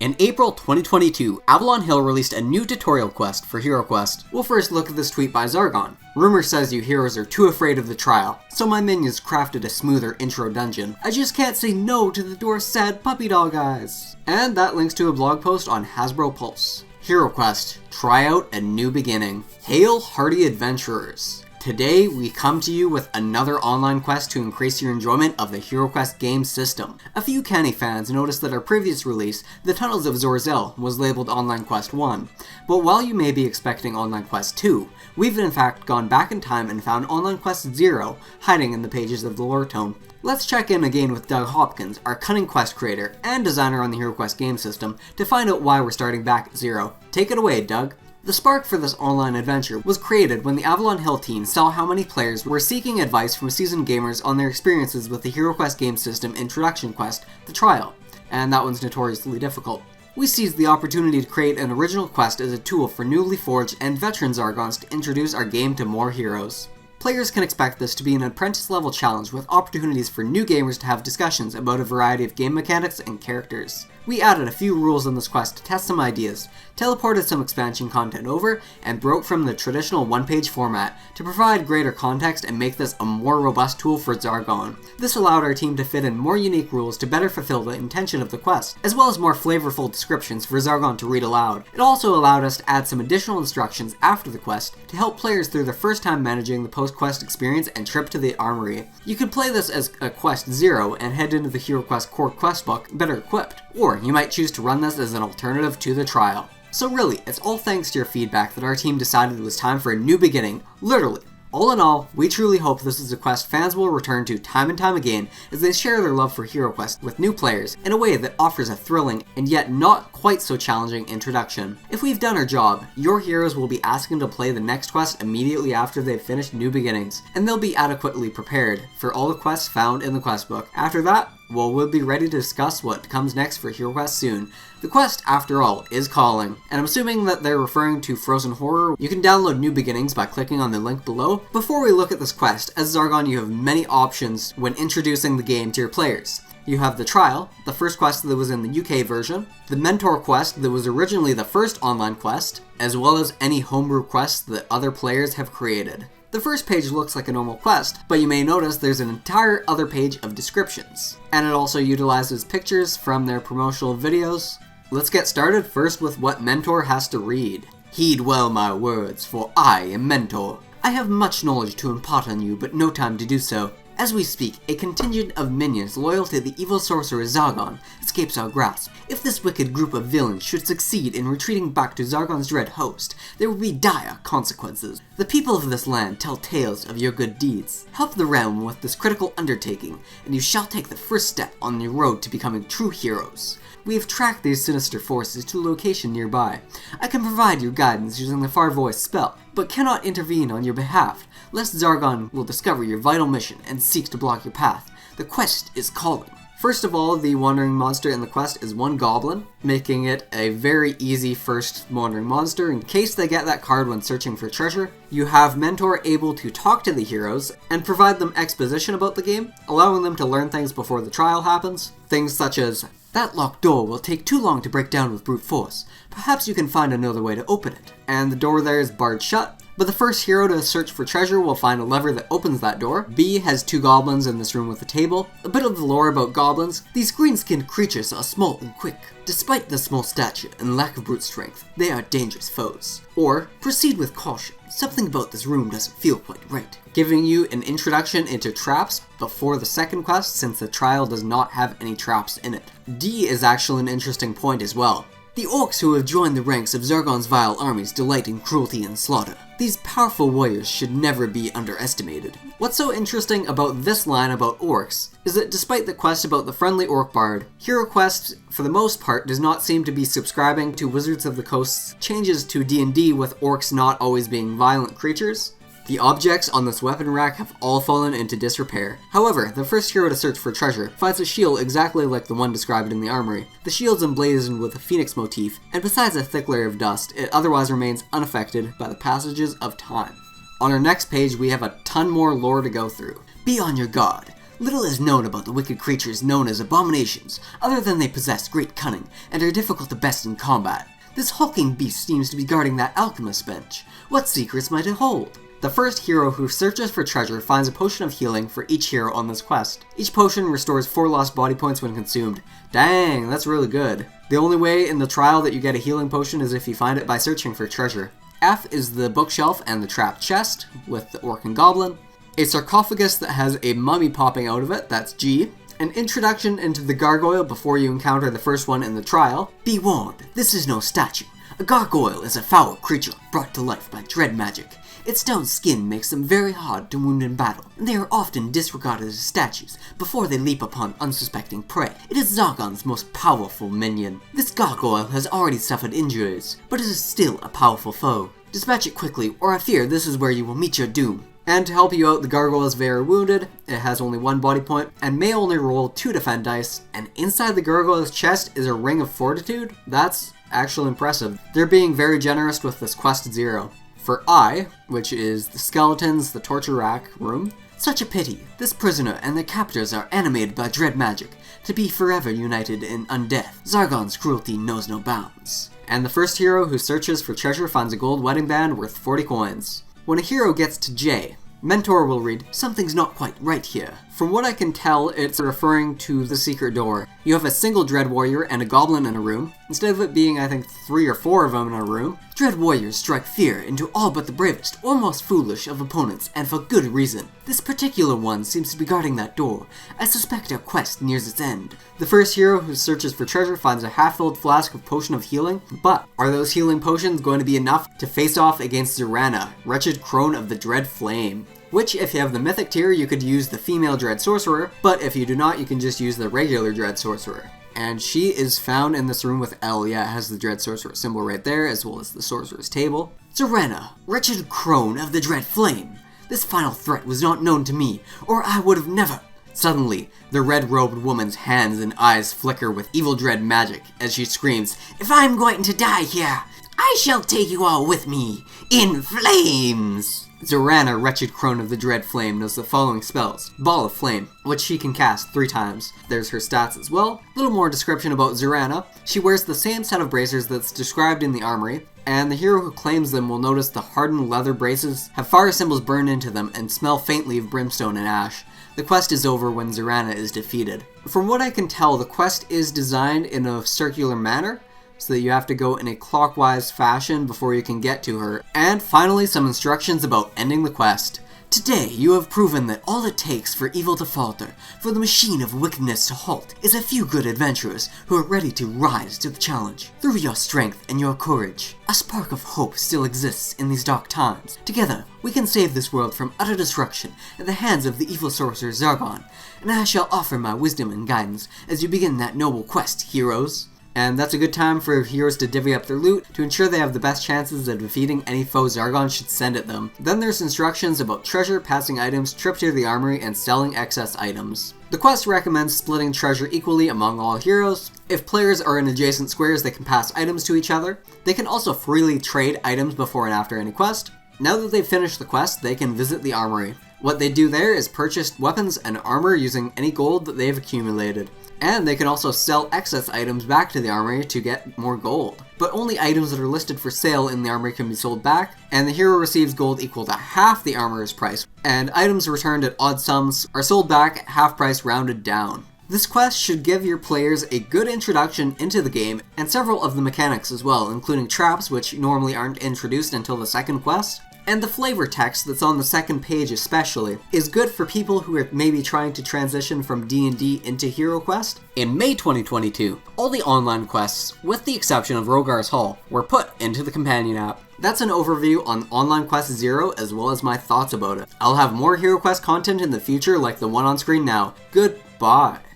In April 2022, Avalon Hill released a new tutorial quest for HeroQuest. We'll first look at this tweet by Zargon. Rumor says you heroes are too afraid of the trial, so my minions crafted a smoother intro dungeon. I just can't say no to the door's sad puppy dog eyes. And that links to a blog post on Hasbro Pulse. HeroQuest, try out a new beginning. Hail hardy adventurers. Today, we come to you with another online quest to increase your enjoyment of the HeroQuest game system. A few canny fans noticed that our previous release, The Tunnels of Zoryana, was labeled Online Quest 1. But while you may be expecting Online Quest 2, we've in fact gone back in time and found Online Quest 0 hiding in the pages of the lore tome. Let's check in again with Doug Hopkins, our cunning quest creator and designer on the HeroQuest game system, to find out why we're starting back at 0. Take it away, Doug. The spark for this online adventure was created when the Avalon Hill team saw how many players were seeking advice from seasoned gamers on their experiences with the HeroQuest game system introduction quest, The Trial, and that one's notoriously difficult. We seized the opportunity to create an original quest as a tool for newly forged and veteran Zargons to introduce our game to more heroes. Players can expect this to be an apprentice-level challenge with opportunities for new gamers to have discussions about a variety of game mechanics and characters. We added a few rules in this quest to test some ideas, teleported some expansion content over, and broke from the traditional one-page format to provide greater context and make this a more robust tool for Zargon. This allowed our team to fit in more unique rules to better fulfill the intention of the quest, as well as more flavorful descriptions for Zargon to read aloud. It also allowed us to add some additional instructions after the quest to help players through their first time managing the post-quest experience and trip to the armory. You could play this as a Quest 0 and head into the HeroQuest core quest book better equipped, or you might choose to run this as an alternative to the trial. So really, it's all thanks to your feedback that our team decided it was time for a new beginning, literally. All in all, we truly hope this is a quest fans will return to time and time again as they share their love for HeroQuest with new players in a way that offers a thrilling and yet not quite so challenging introduction. If we've done our job, your heroes will be asking to play the next quest immediately after they've finished New Beginnings, and they'll be adequately prepared for all the quests found in the quest book. After that, well, we'll be ready to discuss what comes next for HeroQuest soon. The quest, after all, is calling, and I'm assuming that they're referring to Frozen Horror. You can download New Beginnings by clicking on the link below. Before we look at this quest, as Zargon you have many options when introducing the game to your players. You have the Trial, the first quest that was in the UK version, the Mentor quest that was originally the first online quest, as well as any homebrew quests that other players have created. The first page looks like a normal quest, but you may notice there's an entire other page of descriptions. And it also utilizes pictures from their promotional videos. Let's get started first with what Mentor has to read. Heed well my words, for I am Mentor. I have much knowledge to impart on you, but no time to do so. As we speak, a contingent of minions loyal to the evil sorcerer Zargon escapes our grasp. If this wicked group of villains should succeed in retreating back to Zargon's dread host, there will be dire consequences. The people of this land tell tales of your good deeds. Help the realm with this critical undertaking, and you shall take the first step on your road to becoming true heroes. We have tracked these sinister forces to a location nearby. I can provide your guidance using the Far Voice spell, but cannot intervene on your behalf, lest Zargon will discover your vital mission and seek to block your path. The quest is calling. First of all, the wandering monster in the quest is one goblin, making it a very easy first wandering monster in case they get that card when searching for treasure. You have Mentor able to talk to the heroes and provide them exposition about the game, allowing them to learn things before the trial happens. Things such as, that locked door will take too long to break down with brute force. Perhaps you can find another way to open it. And the door there is barred shut, but the first hero to search for treasure will find a lever that opens that door. B has two goblins in this room with a table. A bit of the lore about goblins. These green-skinned creatures are small and quick. Despite their small stature and lack of brute strength, they are dangerous foes. Or, proceed with caution. Something about this room doesn't feel quite right. Giving you an introduction into traps before the second quest, since the trial does not have any traps in it. D is actually an interesting point as well. The orcs who have joined the ranks of Zargon's vile armies delight in cruelty and slaughter. These powerful warriors should never be underestimated. What's so interesting about this line about orcs is that despite the quest about the friendly orc bard, HeroQuest, for the most part, does not seem to be subscribing to Wizards of the Coast's changes to D&D with orcs not always being violent creatures. The objects on this weapon rack have all fallen into disrepair. However, the first hero to search for treasure finds a shield exactly like the one described in the armory. The shield's emblazoned with a phoenix motif, and besides a thick layer of dust, it otherwise remains unaffected by the passages of time. On our next page, we have a ton more lore to go through. Be on your guard. Little is known about the wicked creatures known as abominations, other than they possess great cunning and are difficult to best in combat. This hulking beast seems to be guarding that alchemist bench. What secrets might it hold? The first hero who searches for treasure finds a potion of healing for each hero on this quest. Each potion restores 4 lost body points when consumed. Dang, that's really good. The only way in the trial that you get a healing potion is if you find it by searching for treasure. F is the bookshelf and the trapped chest with the orc and goblin. A sarcophagus that has a mummy popping out of it, that's G. An introduction into the gargoyle before you encounter the first one in the trial. Be warned, this is no statue. A gargoyle is a foul creature brought to life by dread magic. Its stout skin makes them very hard to wound in battle, and they are often disregarded as statues before they leap upon unsuspecting prey. It is Zargon's most powerful minion. This gargoyle has already suffered injuries, but it is still a powerful foe. Dispatch it quickly, or I fear this is where you will meet your doom. And to help you out, the gargoyle is very wounded, it has only 1 body point, and may only roll 2 defend dice, and inside the gargoyle's chest is a ring of fortitude? That's actually impressive. They're being very generous with this quest 0. For I, which is the skeletons, the torture rack room, such a pity. This prisoner and their captors are animated by dread magic, to be forever united in undeath. Zargon's cruelty knows no bounds. And the first hero who searches for treasure finds a gold wedding band worth 40 coins. When a hero gets to J, Mentor will read, "Something's not quite right here." From what I can tell, it's referring to the secret door. You have a single Dread Warrior and a Goblin in a room, instead of it being, I think, 3 or 4 of them in a room. Dread Warriors strike fear into all but the bravest or most foolish of opponents, and for good reason. This particular one seems to be guarding that door. I suspect our quest nears its end. The first hero who searches for treasure finds a half-filled flask of potion of healing, but are those healing potions going to be enough to face off against Zoryana, wretched crone of the Dread Flame? Which, if you have the Mythic tier, you could use the female Dread Sorcerer, but if you do not, you can just use the regular Dread Sorcerer. And she is found in this room with L. Yeah, it has the Dread Sorcerer symbol right there, as well as the Sorcerer's table. Zoryana, wretched crone of the Dread Flame. This final threat was not known to me, or I would have never... Suddenly, the red-robed woman's hands and eyes flicker with evil dread magic as she screams, "If I'm going to die here, I shall take you all with me, in flames!" Zoryana, wretched crone of the Dread Flame, knows the following spells. Ball of Flame, which she can cast 3 times. There's her stats as well. Little more description about Zoryana. She wears the same set of bracers that's described in the armory, and the hero who claims them will notice the hardened leather braces have fire symbols burned into them and smell faintly of brimstone and ash. The quest is over when Zoryana is defeated. From what I can tell, the quest is designed in a circular manner, so that you have to go in a clockwise fashion before you can get to her. And finally, some instructions about ending the quest. Today, you have proven that all it takes for evil to falter, for the machine of wickedness to halt, is a few good adventurers who are ready to rise to the challenge. Through your strength and your courage, a spark of hope still exists in these dark times. Together, we can save this world from utter destruction at the hands of the evil sorcerer Zargon, and I shall offer my wisdom and guidance as you begin that noble quest, heroes. And that's a good time for heroes to divvy up their loot to ensure they have the best chances of defeating any foe Zargon should send at them. Then there's instructions about treasure, passing items, trip to the armory, and selling excess items. The quest recommends splitting treasure equally among all heroes. If players are in adjacent squares, they can pass items to each other. They can also freely trade items before and after any quest. Now that they've finished the quest, they can visit the armory. What they do there is purchase weapons and armor using any gold that they've accumulated. And they can also sell excess items back to the armory to get more gold. But only items that are listed for sale in the armory can be sold back, and the hero receives gold equal to half the armorer's price, and items returned at odd sums are sold back at half price rounded down. This quest should give your players a good introduction into the game, and several of the mechanics as well, including traps, which normally aren't introduced until the second quest. And the flavor text that's on the second page especially is good for people who are maybe trying to transition from D&D into HeroQuest. In May 2022, all the online quests, with the exception of Rogar's Hall, were put into the companion app. That's an overview on Online Quest 0 as well as my thoughts about it. I'll have more HeroQuest content in the future like the one on screen now. Goodbye.